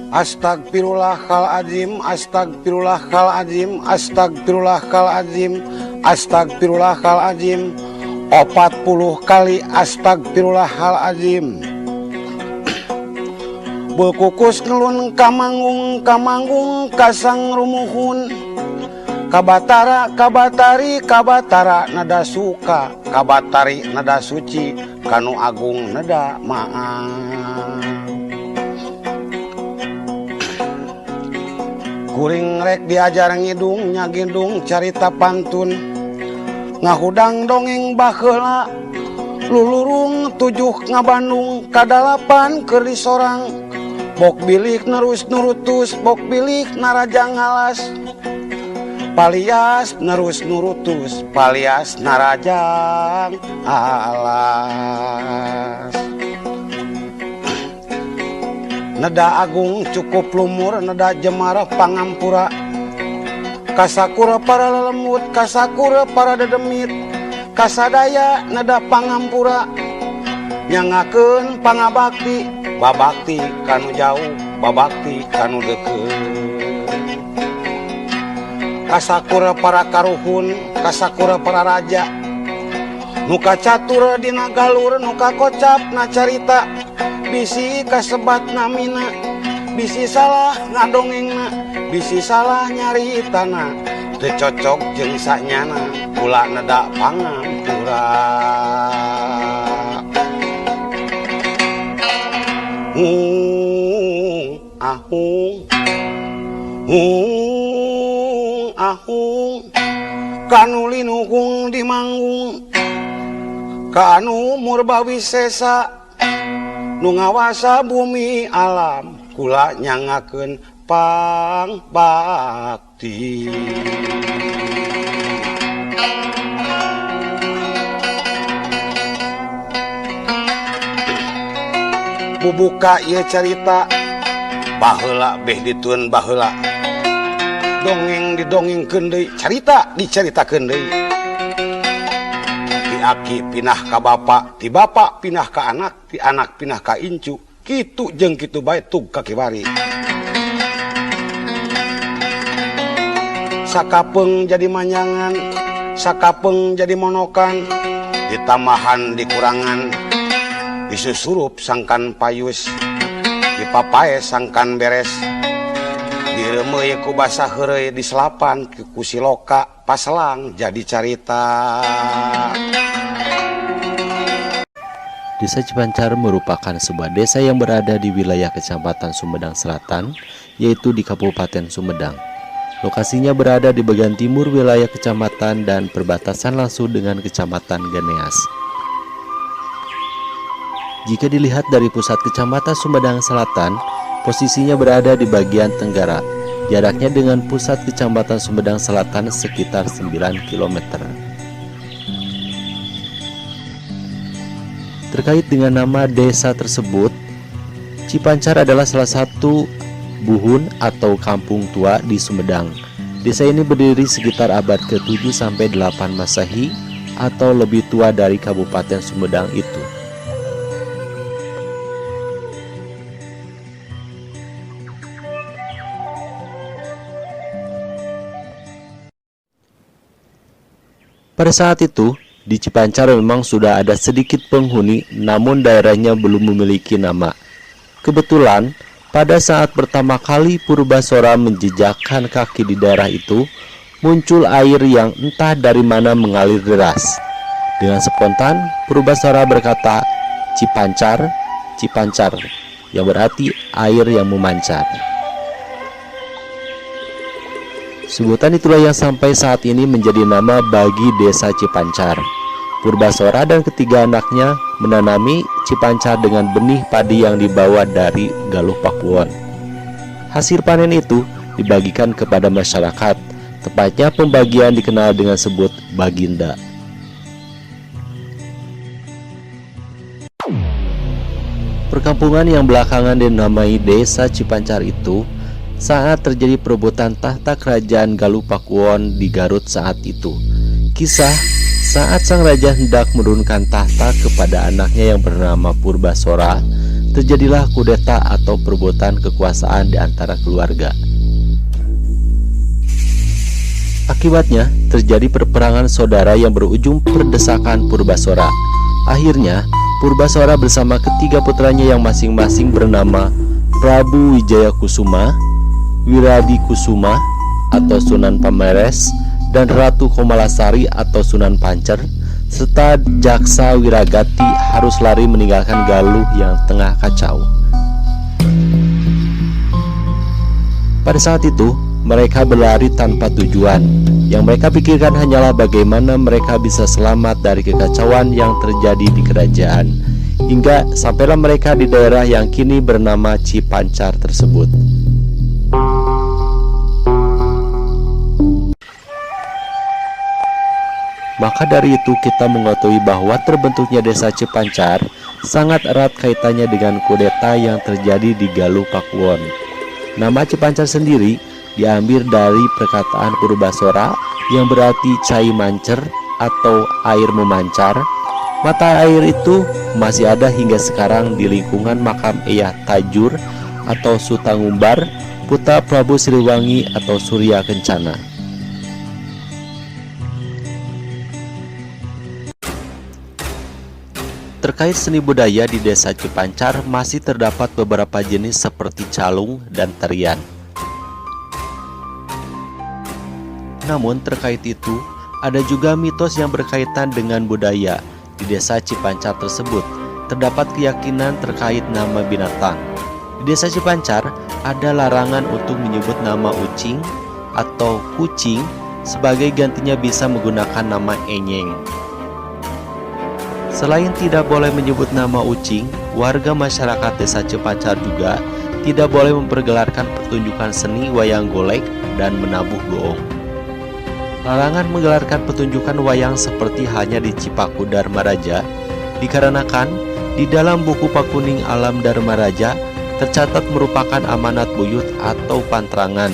Astagfirullahaladzim, astagfirullahaladzim, astagfirullahaladzim, astagfirullahaladzim. 40 kali astagfirullahaladzim. Bekukus ngelun kamanggung, kamanggung kasang rumuhun. Kabatara, kabatari, kabatara nada suka, kabatari nada suci, kanu agung nada maaf. Kuring rek diajar ngidung nyagidung carita pantun, ngahudang dongeng baheula, lulurung 7 ngabandung kadalapan keur disorang, bok bilik nerus nurutus, bok bilik narajang ngalas, palias nerus nurutus, palias narajang alas. Neda agung cukup lumur, neda jemara pangampura, kasakura para lelemut, kasakura para dedemit, kasadaya neda pangampura, nyangakeun pangabakti, babakti kanu jauh, babakti kanu deukeut. Kasakura para karuhun, kasakura para raja, nuka catur dina galur, nuka kocap na carita, bisi kasebat namina, bisi salah ngadongengna, bisi salah nyaritana, teu cocok jeung sanyana, kula neda pangampura. Ahung, ahung, kanu linuhung di manggung, kanu murbawi sesa, nu ngawasa bumi alam, kula nyangakeun pang bakti. Bubuka ieu carita baheula beh ditueun baheula, dongeng didongengkeun deui, carita dicaritakeun deui. Ti aki pinah ka bapa, ti bapa pinah ka anak, ti anak pinah ka incu, kitu jeung kitu bae tug ka kiwari. Sakapeung jadi manyangan, sakapeung jadi monokan, ditambahan dikurangan, disusurup sangkan payus, dipapae sangkan beres, direumeuy ku basa heureuy, diselapan ku siloka, paselang jadi carita. Desa Cipancar merupakan sebuah desa yang berada di wilayah Kecamatan Sumedang Selatan, yaitu di Kabupaten Sumedang. Lokasinya berada di bagian timur wilayah kecamatan dan perbatasan langsung dengan Kecamatan Ganeas. Jika dilihat dari pusat Kecamatan Sumedang Selatan, posisinya berada di bagian tenggara. Jaraknya dengan pusat Kecamatan Sumedang Selatan sekitar 9 km. Terkait dengan nama desa tersebut, Cipancar adalah salah satu buhun atau kampung tua di Sumedang. Desa ini berdiri sekitar abad ke-7 sampai 8 Masehi atau lebih tua dari Kabupaten Sumedang itu. Pada saat itu, di Cipancar memang sudah ada sedikit penghuni, namun daerahnya belum memiliki nama. Kebetulan, pada saat pertama kali Purbasora menjejakkan kaki di daerah itu, muncul air yang entah dari mana mengalir deras. Dengan spontan, Purbasora berkata, "Cipancar, Cipancar," yang berarti air yang memancar. Sebutan itulah yang sampai saat ini menjadi nama bagi desa Cipancar. Purbasora dan ketiga anaknya menanami Cipancar dengan benih padi yang dibawa dari Galuh Pakuwon. Hasil panen itu dibagikan kepada masyarakat, tepatnya pembagian dikenal dengan sebut baginda. Perkampungan yang belakangan dinamai desa Cipancar itu saat terjadi perebutan tahta kerajaan Galuh Pakuwon di Garut saat itu. Kisah Saat sang raja hendak menurunkan tahta kepada anaknya yang bernama Purbasora, terjadilah kudeta atau perebutan kekuasaan di antara keluarga. Akibatnya, terjadi perperangan saudara yang berujung perdesakan Purbasora. Akhirnya, Purbasora bersama ketiga putranya yang masing-masing bernama Prabu Wijaya Kusuma, Wiradi Kusuma atau Sunan Pameres, dan Ratu Komalasari atau Sunan Pancer, serta Jaksa Wiragati harus lari meninggalkan Galuh yang tengah kacau. Pada saat itu, mereka berlari tanpa tujuan. Yang mereka pikirkan hanyalah bagaimana mereka bisa selamat dari kekacauan yang terjadi di kerajaan, hingga sampailah mereka di daerah yang kini bernama Cipancar tersebut. Maka dari itu kita mengetahui bahwa terbentuknya desa Cipancar sangat erat kaitannya dengan kudeta yang terjadi di Galuh Pakuwon. Nama Cipancar sendiri diambil dari perkataan Purbasora yang berarti cai mancer atau air memancar. Mata air itu masih ada hingga sekarang di lingkungan makam Eyah Tajur atau Sutangumbar, putra Prabu Siliwangi atau Surya Kencana. Terkait seni budaya di desa Cipancar masih terdapat beberapa jenis seperti calung dan tarian. Namun terkait itu, ada juga mitos yang berkaitan dengan budaya. Di desa Cipancar tersebut, terdapat keyakinan terkait nama binatang. Di desa Cipancar, ada larangan untuk menyebut nama ucing atau kucing, sebagai gantinya bisa menggunakan nama enyeng. Selain tidak boleh menyebut nama ucing, warga masyarakat desa Cipancar juga tidak boleh mempergelarkan pertunjukan seni wayang golek dan menabuh goong. Larangan menggelarkan pertunjukan wayang seperti hanya di Cipaku Dharmaraja, dikarenakan di dalam buku Pakuning Alam Dharmaraja tercatat merupakan amanat buyut atau pantrangan,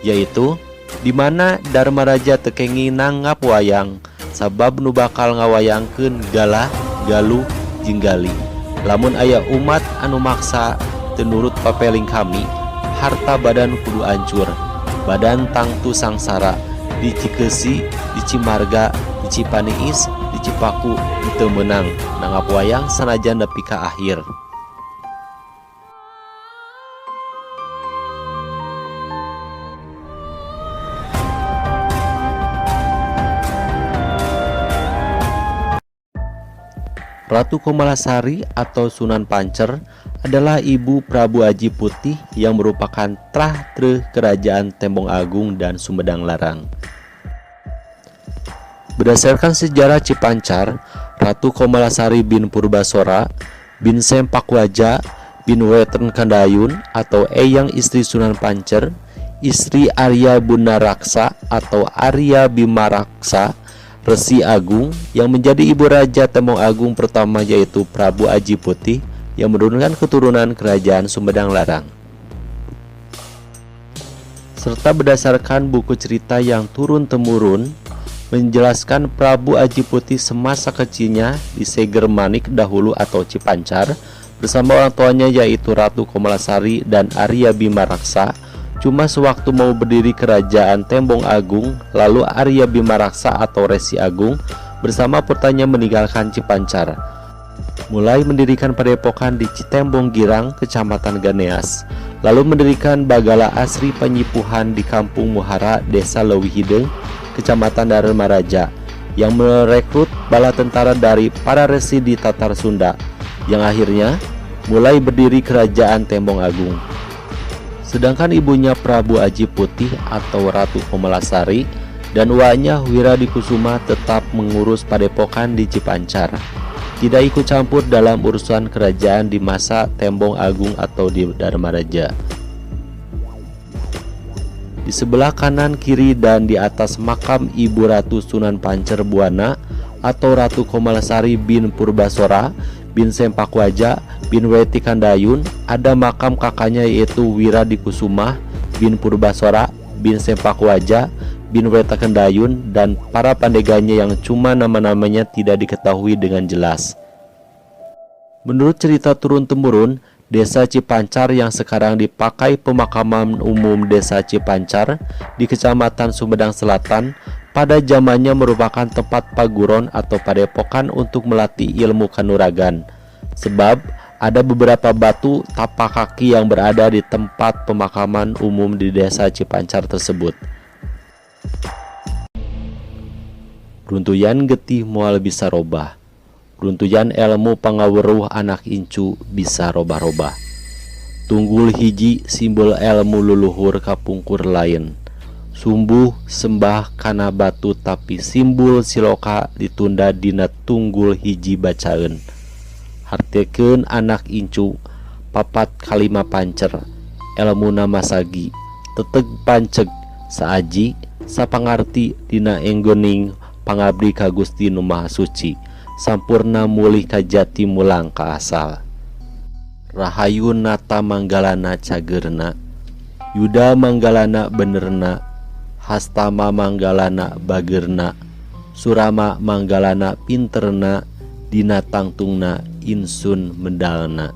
yaitu di mana Dharmaraja tekengi nanggap wayang, sabab nu bakal ngawayangkeun galah, galuh, jeung gali. Lamun aya umat anu maksa teu nurut papeling kami, harta badan kudu ancur, badan tangtu sangsara. Di Cikeusi, di Cimarga, di Cipaniis, di Cipaku teu meunang nanggap wayang sanajan nepi ka akhir. Ratu Komalasari atau Sunan Pancer adalah ibu Prabu Aji Putih yang merupakan trah-treuh kerajaan Tembong Agung dan Sumedang Larang. Berdasarkan sejarah Cipancar, Ratu Komalasari bin Purbasora bin Sempakwaja bin Weten Kandayun atau Eyang istri Sunan Pancer, istri Arya Bunaraksa atau Arya Bimaraksa, Resi Agung yang menjadi ibu raja Tembong Agung pertama yaitu Prabu Aji Putih yang menurunkan keturunan kerajaan Sumedang Larang. Serta berdasarkan buku cerita yang turun-temurun menjelaskan Prabu Aji Putih semasa kecilnya di Seger Manik dahulu atau Cipancar bersama orang tuanya yaitu Ratu Komalasari dan Arya Bimaraksa. Cuma sewaktu mau berdiri kerajaan Tembong Agung, lalu Arya Bimaraksa atau Resi Agung bersama putranya meninggalkan Cipancar, mulai mendirikan padepokan di Citembong Girang, Kecamatan Ganeas, lalu mendirikan Bagala Asri Penyipuhan di Kampung Muhara, Desa Leuwihideng, Kecamatan Dharmaraja, yang merekrut bala tentara dari para resi di Tatar Sunda, yang akhirnya mulai berdiri kerajaan Tembong Agung. Sedangkan ibunya Prabu Aji Putih atau Ratu Komalasari dan uaknya Wiradikusuma tetap mengurus padepokan di Cipancar, tidak ikut campur dalam urusan kerajaan di masa Tembong Agung atau di Dharmaraja. Di sebelah kanan, kiri, dan di atas makam Ibu Ratu Sunan Pancer Buana atau Ratu Komalasari bin Purbasora bin Sempakwaja bin Weti Kandayun, ada makam kakaknya yaitu Wiradikusuma bin Purbasora bin Sempakwaja bin Weta Kendayun, dan para pandeganya yang cuma nama-namanya tidak diketahui dengan jelas. Menurut cerita turun-temurun, Desa Cipancar yang sekarang dipakai pemakaman umum Desa Cipancar di Kecamatan Sumedang Selatan pada zamannya merupakan tempat paguron atau padepokan untuk melatih ilmu kanuragan. Sebab ada beberapa batu tapak kaki yang berada di tempat pemakaman umum di Desa Cipancar tersebut. Runtuyan getih moal bisa robah. Runtuyan ilmu pangaweuruh anak incu bisa robah-robah. Tunggul hiji simbol ilmu luluhur kapungkur lain. Sumbuh sembah kana batu tapi simbol siloka ditunda dina tunggul hiji bacaeun. Hartikeun anak incu papat kalima pancer. Ilmu nama sagi teteg panceg saaji sapangarti dina enggoning pangabdi ka Gusti Nu Maha Suci. Sampurna mulih ka jati mulang ka asal. Rahayu nata manggalana cagerna, Yuda manggalana benerna, Hastama manggalana bagerna, Surama manggalana pinterna, Dina tangtungna insun mendalna.